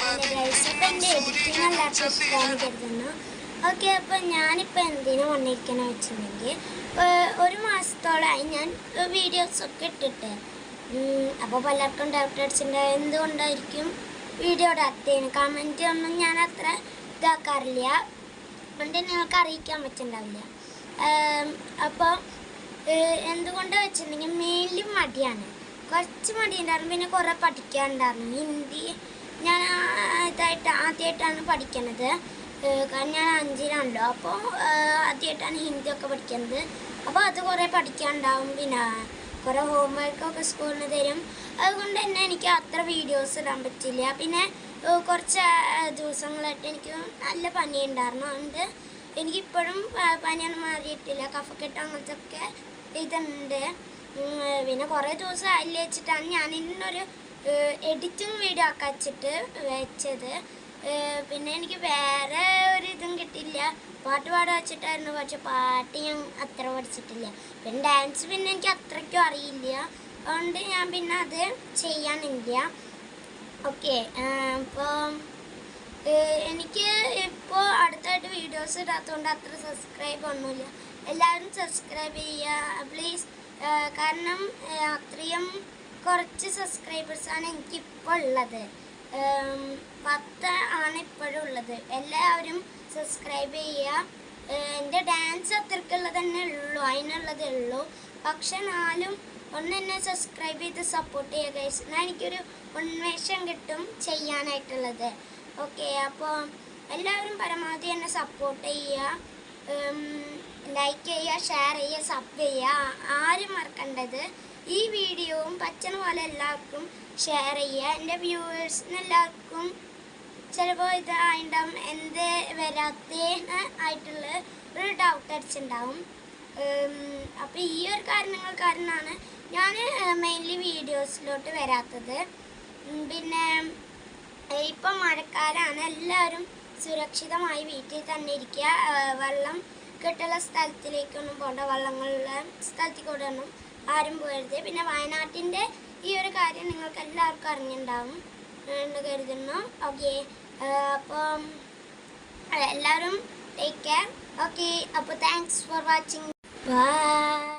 Editing എല്ലാവർക്കും ഇഷ്ടമാണ് കരുതുന്നു. ഓക്കെ, അപ്പോൾ ഞാനിപ്പോൾ എന്തിനു വന്നിരിക്കണമെന്ന് വെച്ചിട്ടുണ്ടെങ്കിൽ ഒരു മാസത്തോളമായി ഞാൻ വീഡിയോസൊക്കെ ഇട്ടിട്ട്. അപ്പോൾ പലർക്കും ഡൗട്ട് അടിച്ചിട്ടുണ്ട് എന്തുകൊണ്ടായിരിക്കും വീഡിയോ ഇടാത്തതിന്. കമൻറ്റ് ഒന്നും ഞാൻ അത്ര ഇതാക്കാറില്ല, അതുകൊണ്ട് നിങ്ങൾക്ക് അറിയിക്കാൻ പറ്റുന്നുണ്ടാവില്ല. അപ്പോൾ എന്തുകൊണ്ടാണ് വെച്ചിട്ടുണ്ടെങ്കിൽ മെയിൻലി മടിയാണ്, കുറച്ച് മടിയുണ്ടായിരുന്നു. പിന്നെ കുറേ പഠിക്കാനുണ്ടായിരുന്നു. ഹിന്ദി ഞാൻ ആദ്യമായിട്ടാണ് പഠിക്കുന്നത്, കാരണം ഞാൻ 5-ലാണല്ലോ. അപ്പോൾ ആദ്യമായിട്ടാണ് ഹിന്ദിയൊക്കെ പഠിക്കുന്നത്. അപ്പോൾ അത് കുറേ പഠിക്കാനുണ്ടാവും. പിന്നെ കുറേ ഹോംവർക്കൊക്കെ സ്കൂളിൽ നിന്ന് തരും. അതുകൊണ്ട് തന്നെ എനിക്ക് അത്ര വീഡിയോസ് ഇടാൻ പറ്റില്ല. പിന്നെ കുറച്ച് ദിവസങ്ങളായിട്ട് എനിക്ക് നല്ല പനിയുണ്ടായിരുന്നു. അതുകൊണ്ട് എനിക്കിപ്പോഴും പനിയൊന്നും മാറിയിട്ടില്ല. കഫക്കെട്ട് അങ്ങനത്തെ ഒക്കെ ഇതുണ്ട്. പിന്നെ കുറേ ദിവസം അതിൽ വെച്ചിട്ടാണ് ഞാൻ ഇന്നൊരു എഡിറ്റിംഗ് വീഡിയോ ഒക്കെ വെച്ചത്. പിന്നെ എനിക്ക് വേറെ ഒരു ഇതും കിട്ടില്ല. പാട്ട് പാടാൻ വെച്ചിട്ടായിരുന്നു, പക്ഷെ പാട്ട് ഞാൻ അത്ര പഠിച്ചിട്ടില്ല. പിന്നെ ഡാൻസ് പിന്നെ എനിക്ക് അത്രയ്ക്കും അറിയില്ല, അതുകൊണ്ട് ഞാൻ പിന്നെ അത് ചെയ്യാനില്ല. ഓക്കെ, അപ്പോൾ എനിക്ക് ഇപ്പോൾ അടുത്തായിട്ട് വീഡിയോസ് ഇടാത്തതുകൊണ്ട് അത്ര സബ്സ്ക്രൈബ് ഒന്നുമില്ല. എല്ലാവരും സബ്സ്ക്രൈബ് ചെയ്യുക പ്ലീസ്. കാരണം അത്രയും കുറച്ച് സബ്സ്ക്രൈബേഴ്സാണ് എനിക്കിപ്പോൾ ഉള്ളത്. 10 ആണ് ഇപ്പോഴും ഉള്ളത്. എല്ലാവരും സബ്സ്ക്രൈബ് ചെയ്യുക. എൻ്റെ ഡാൻസ് അത്രയ്ക്കുള്ളത് തന്നെ ഉള്ളൂ, അതിനുള്ളതേ ഉള്ളൂ. പക്ഷെ ഒന്ന് എന്നെ സബ്സ്ക്രൈബ് ചെയ്ത് സപ്പോർട്ട് ചെയ്യുക ഗൈസ്. എന്നാൽ എനിക്കൊരു ഉന്മേഷം കിട്ടും ചെയ്യാനായിട്ടുള്ളത്. ഓക്കെ, അപ്പോൾ എല്ലാവരും പരമാവധി എന്നെ സപ്പോർട്ട് ചെയ്യുക, ലൈക്ക് ചെയ്യുക, ഷെയർ ചെയ്യുക, സബ് ചെയ്യുക. ആരും മറക്കേണ്ടത് ഈ വീഡിയോവും പറ്റുന്ന പോലെ എല്ലാവർക്കും ഷെയർ ചെയ്യുക. എൻ്റെ വ്യൂവേഴ്സിന് എല്ലാവർക്കും ചിലപ്പോൾ ഇതായിട്ടുണ്ടാവും, എന്ത് വരാത്തതിന് ആയിട്ടുള്ള ഒരു ഡൗട്ട് അടിച്ചിട്ടുണ്ടാവും. അപ്പോൾ ഈ ഒരു കാരണമാണ് ഞാൻ മെയിൻലി വീഡിയോസിലോട്ട് വരാത്തത്. പിന്നെ ഇപ്പം മഴക്കാലമാണ്, എല്ലാവരും സുരക്ഷിതമായി വീട്ടിൽ തന്നെ ഇരിക്കുക. വെള്ളം കെട്ടുള്ള സ്ഥലത്തിലേക്കൊന്നും പോകണ്ട, വെള്ളങ്ങളുള്ള സ്ഥലത്തേക്കൂടെ ഒന്നും ആരും പോകരുത്. പിന്നെ വയനാട്ടിൻ്റെ ഈ ഒരു കാര്യം നിങ്ങൾക്ക് എല്ലാവർക്കും അറിഞ്ഞിട്ടുണ്ടാവും എന്ന് കരുതുന്നു. ഓക്കെ, അപ്പം എല്ലാവരും ടേക്ക് കെയർ. ഓക്കെ, അപ്പോൾ താങ്ക്സ് ഫോർ വാച്ചിങ്. ബൈ.